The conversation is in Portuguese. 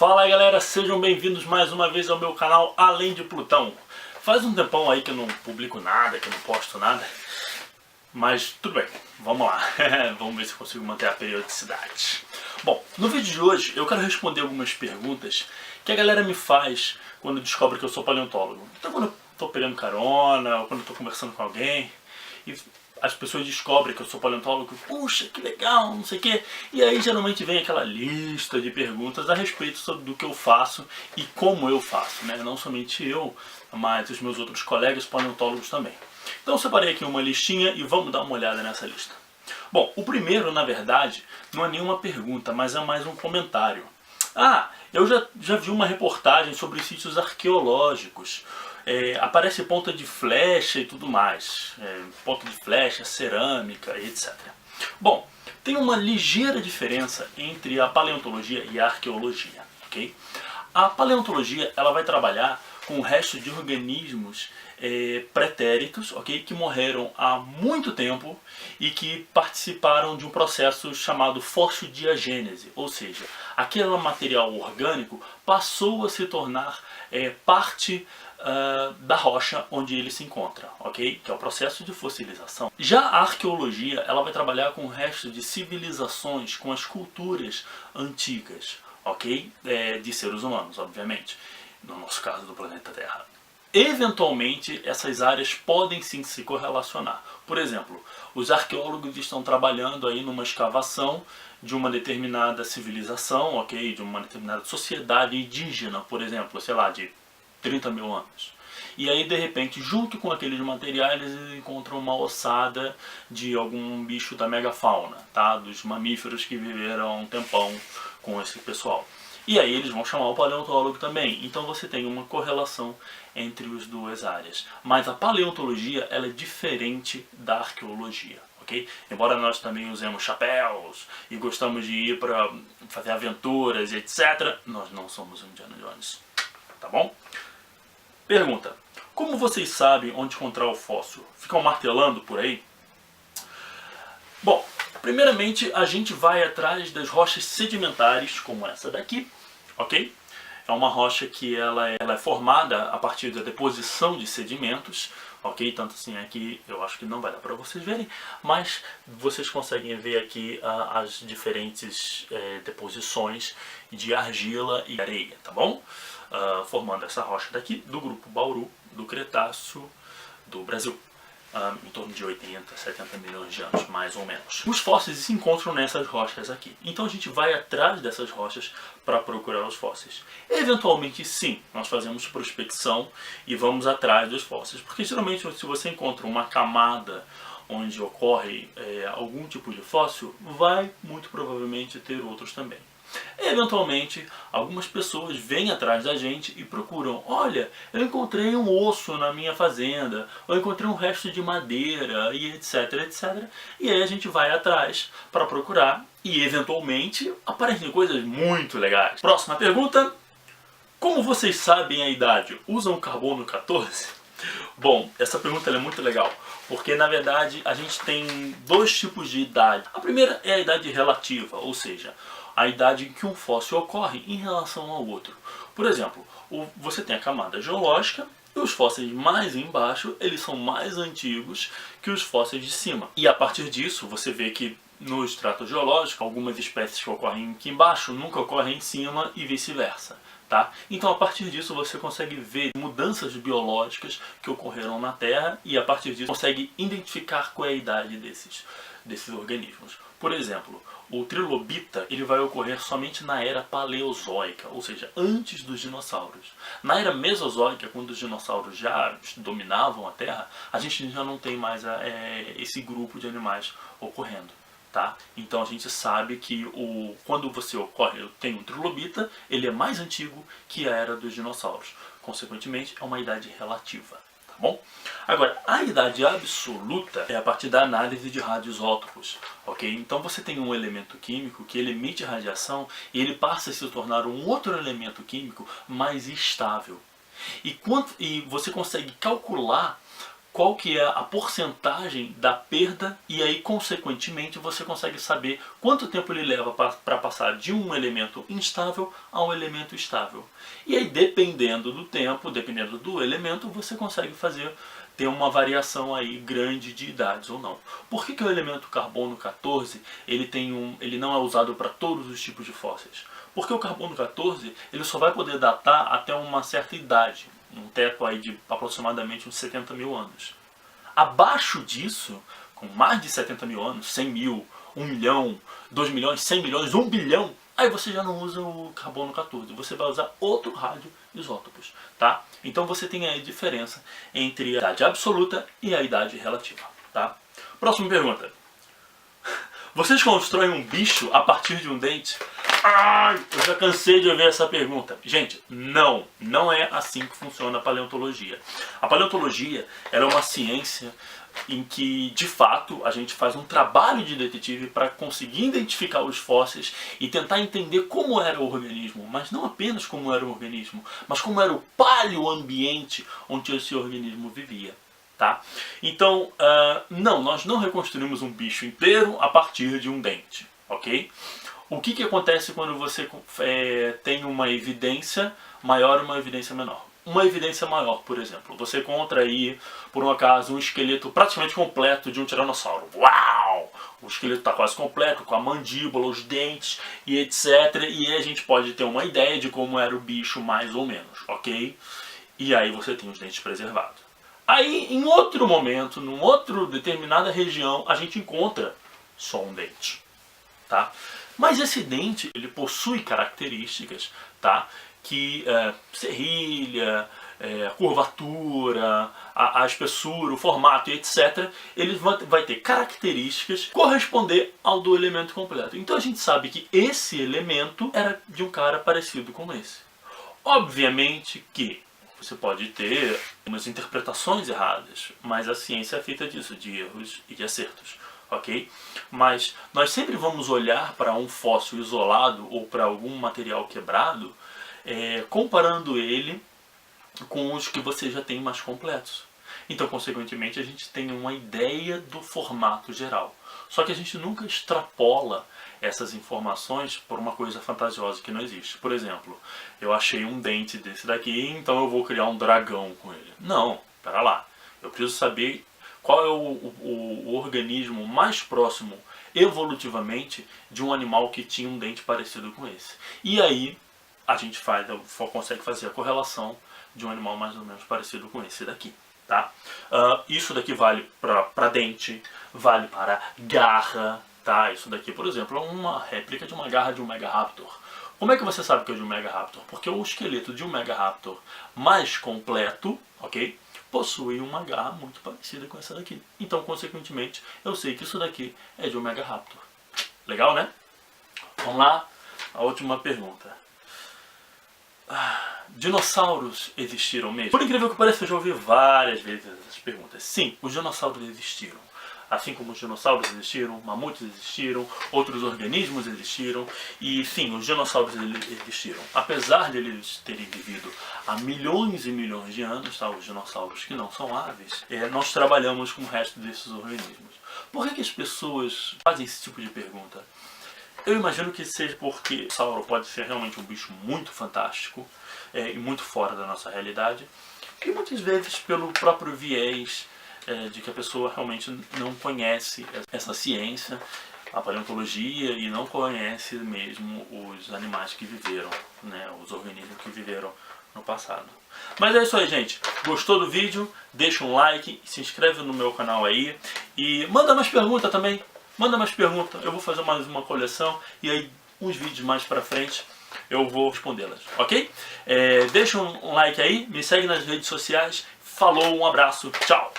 Fala aí, galera, sejam bem-vindos mais uma vez ao meu canal Além de Plutão. Faz um tempão aí que eu não publico nada, que eu não posto nada, mas tudo bem, vamos lá, vamos ver se eu consigo manter a periodicidade. Bom, no vídeo de hoje eu quero responder algumas perguntas que a galera me faz quando descobre que eu sou paleontólogo. Então quando eu tô pegando carona, ou quando eu tô conversando com alguém, e as pessoas descobrem que eu sou paleontólogo, puxa, que legal, não sei o quê. E aí geralmente vem aquela lista de perguntas a respeito sobre do que eu faço e como eu faço, né? Não somente eu, mas os meus outros colegas paleontólogos também. Então eu separei aqui uma listinha e vamos dar uma olhada nessa lista. Bom, o primeiro, na verdade, não é nenhuma pergunta, mas é mais um comentário. Eu já vi uma reportagem sobre sítios arqueológicos. Aparece ponta de flecha e tudo mais. Ponta de flecha, cerâmica e etc. Bom, tem uma ligeira diferença entre a paleontologia e a arqueologia. Okay? A paleontologia ela vai trabalhar com o resto de organismos pretéritos, okay, que morreram há muito tempo e que participaram de um processo chamado fossodiagênese, ou seja, aquele material orgânico passou a se tornar parte da rocha onde ele se encontra, ok? Que é o processo de fossilização. Já a arqueologia ela vai trabalhar com o resto de civilizações, com as culturas antigas, ok? De seres humanos, obviamente, no nosso caso do planeta Terra. Eventualmente, essas áreas podem sim se correlacionar. Por exemplo, os arqueólogos estão trabalhando aí numa escavação de uma determinada civilização, ok? De uma determinada sociedade indígena, por exemplo, sei lá, de 30 mil anos. E aí, de repente, junto com aqueles materiais, eles encontram uma ossada de algum bicho da megafauna, tá? Dos mamíferos que viveram há um tempão com esse pessoal. E aí eles vão chamar o paleontólogo também. Então você tem uma correlação entre as duas áreas. Mas a paleontologia ela é diferente da arqueologia, ok? Embora nós também usemos chapéus e gostamos de ir para fazer aventuras, etc., nós não somos Indiana Jones, tá bom? Pergunta: como vocês sabem onde encontrar o fóssil? Ficam martelando por aí? Bom, primeiramente a gente vai atrás das rochas sedimentares, como essa daqui, ok? É uma rocha que ela é formada a partir da deposição de sedimentos, ok? Tanto assim aqui eu acho que não vai dar para vocês verem, mas vocês conseguem ver aqui as diferentes deposições de argila e areia, tá bom? Formando essa rocha daqui do grupo Bauru, do Cretáceo do Brasil. Em torno de 80, 70 milhões de anos, mais ou menos. Os fósseis se encontram nessas rochas aqui. Então a gente vai atrás dessas rochas para procurar os fósseis. Eventualmente sim, nós fazemos prospecção e vamos atrás dos fósseis. Porque geralmente se você encontra uma camada onde ocorre algum tipo de fóssil, vai muito provavelmente ter outros também. Eventualmente, algumas pessoas vêm atrás da gente e procuram: olha, eu encontrei um osso na minha fazenda, ou encontrei um resto de madeira, e etc, etc. E aí a gente vai atrás para procurar e eventualmente aparecem coisas muito legais. Próxima pergunta: como vocês sabem a idade? Usam carbono 14? Bom, essa pergunta é muito legal, porque na verdade a gente tem dois tipos de idade. A primeira é a idade relativa, ou seja, a idade em que um fóssil ocorre em relação ao outro. Por exemplo, você tem a camada geológica e os fósseis mais embaixo, eles são mais antigos que os fósseis de cima. E a partir disso, você vê que no estrato geológico, algumas espécies que ocorrem aqui embaixo nunca ocorrem em cima e vice-versa. Tá? Então a partir disso você consegue ver mudanças biológicas que ocorreram na Terra e a partir disso consegue identificar qual é a idade desses organismos. Por exemplo, o trilobita ele vai ocorrer somente na era paleozoica, ou seja, antes dos dinossauros. Na era mesozoica, quando os dinossauros já dominavam a Terra, a gente já não tem mais esse grupo de animais ocorrendo. Tá? Então a gente sabe que quando você tem um trilobita, ele é mais antigo que a era dos dinossauros. Consequentemente, é uma idade relativa. Tá bom? Agora, a idade absoluta é a partir da análise de radioisótopos. Ok? Então você tem um elemento químico que ele emite radiação e ele passa a se tornar um outro elemento químico mais estável. E você consegue calcular qual que é a porcentagem da perda e aí, consequentemente, você consegue saber quanto tempo ele leva para passar de um elemento instável a um elemento estável. E aí, dependendo do tempo, dependendo do elemento, você consegue ter uma variação aí grande de idades ou não. Por que o elemento carbono 14 ele não é usado para todos os tipos de fósseis? Porque o carbono 14 ele só vai poder datar até uma certa idade, um teto aí de aproximadamente uns 70 mil anos. Abaixo disso, com mais de 70 mil anos, 100 mil, 1 milhão, 2 milhões, 100 milhões, 1 bilhão, aí você já não usa o carbono 14, você vai usar outro radioisótopos, tá? Então você tem aí a diferença entre a idade absoluta e a idade relativa, tá? Próxima pergunta. Vocês constroem um bicho a partir de um dente? Ai, eu já cansei de ouvir essa pergunta. Gente, não é assim que funciona a paleontologia. A paleontologia ela é uma ciência em que, de fato, a gente faz um trabalho de detetive para conseguir identificar os fósseis e tentar entender como era o organismo, mas não apenas como era o organismo, mas como era o paleoambiente onde esse organismo vivia. Tá? Então, nós não reconstruímos um bicho inteiro a partir de um dente, ok? O que acontece quando você tem uma evidência maior e uma evidência menor? Uma evidência maior, por exemplo, você encontra aí, por um acaso, um esqueleto praticamente completo de um tiranossauro. Uau! O esqueleto está quase completo, com a mandíbula, os dentes e etc. E aí a gente pode ter uma ideia de como era o bicho mais ou menos, ok? E aí você tem os dentes preservados. Aí, em outro momento, numa outra determinada região, a gente encontra só um dente, tá? Mas esse dente, ele possui características, tá? Que serrilha, curvatura, a espessura, o formato e etc. Ele vai ter características que corresponder ao do elemento completo. Então a gente sabe que esse elemento era de um cara parecido com esse. Obviamente que você pode ter umas interpretações erradas, mas a ciência é feita disso, de erros e de acertos, ok? Mas nós sempre vamos olhar para um fóssil isolado ou para algum material quebrado, comparando ele com os que você já tem mais completos. Então, consequentemente, a gente tem uma ideia do formato geral. Só que a gente nunca extrapola essas informações por uma coisa fantasiosa que não existe. Por exemplo, eu achei um dente desse daqui, então eu vou criar um dragão com ele. Não, pera lá. Eu preciso saber qual é o organismo mais próximo, evolutivamente, de um animal que tinha um dente parecido com esse. E aí, a gente consegue fazer a correlação de um animal mais ou menos parecido com esse daqui. Tá? Isso daqui vale para dente, vale para garra, tá? Isso daqui, por exemplo, é uma réplica de uma garra de um Megaraptor. Como é que você sabe que é de um Megaraptor? Porque o esqueleto de um Megaraptor mais completo, ok? Possui uma garra muito parecida com essa daqui. Então, consequentemente, eu sei que isso daqui é de um Megaraptor. Legal, né? Vamos lá, a última pergunta. Dinossauros existiram mesmo? Por incrível que pareça, eu já ouvi várias vezes essas perguntas. Sim, os dinossauros existiram. Assim como os dinossauros existiram, mamutes existiram, outros organismos existiram. E sim, os dinossauros existiram. Apesar de eles terem vivido há milhões e milhões de anos, tá? Os dinossauros que não são aves, nós trabalhamos com o resto desses organismos. Por que as pessoas fazem esse tipo de pergunta? Eu imagino que seja porque o dinossauro pode ser realmente um bicho muito fantástico e muito fora da nossa realidade. E muitas vezes pelo próprio viés de que a pessoa realmente não conhece essa ciência, a paleontologia, e não conhece mesmo os animais que viveram, né, os organismos que viveram no passado. Mas é isso aí, gente. Gostou do vídeo? Deixa um like, se inscreve no meu canal aí e manda mais perguntas também. Manda mais perguntas, eu vou fazer mais uma coleção e aí uns vídeos mais pra frente eu vou respondê-las, ok? Deixa um like aí, me segue nas redes sociais. Falou, um abraço, tchau!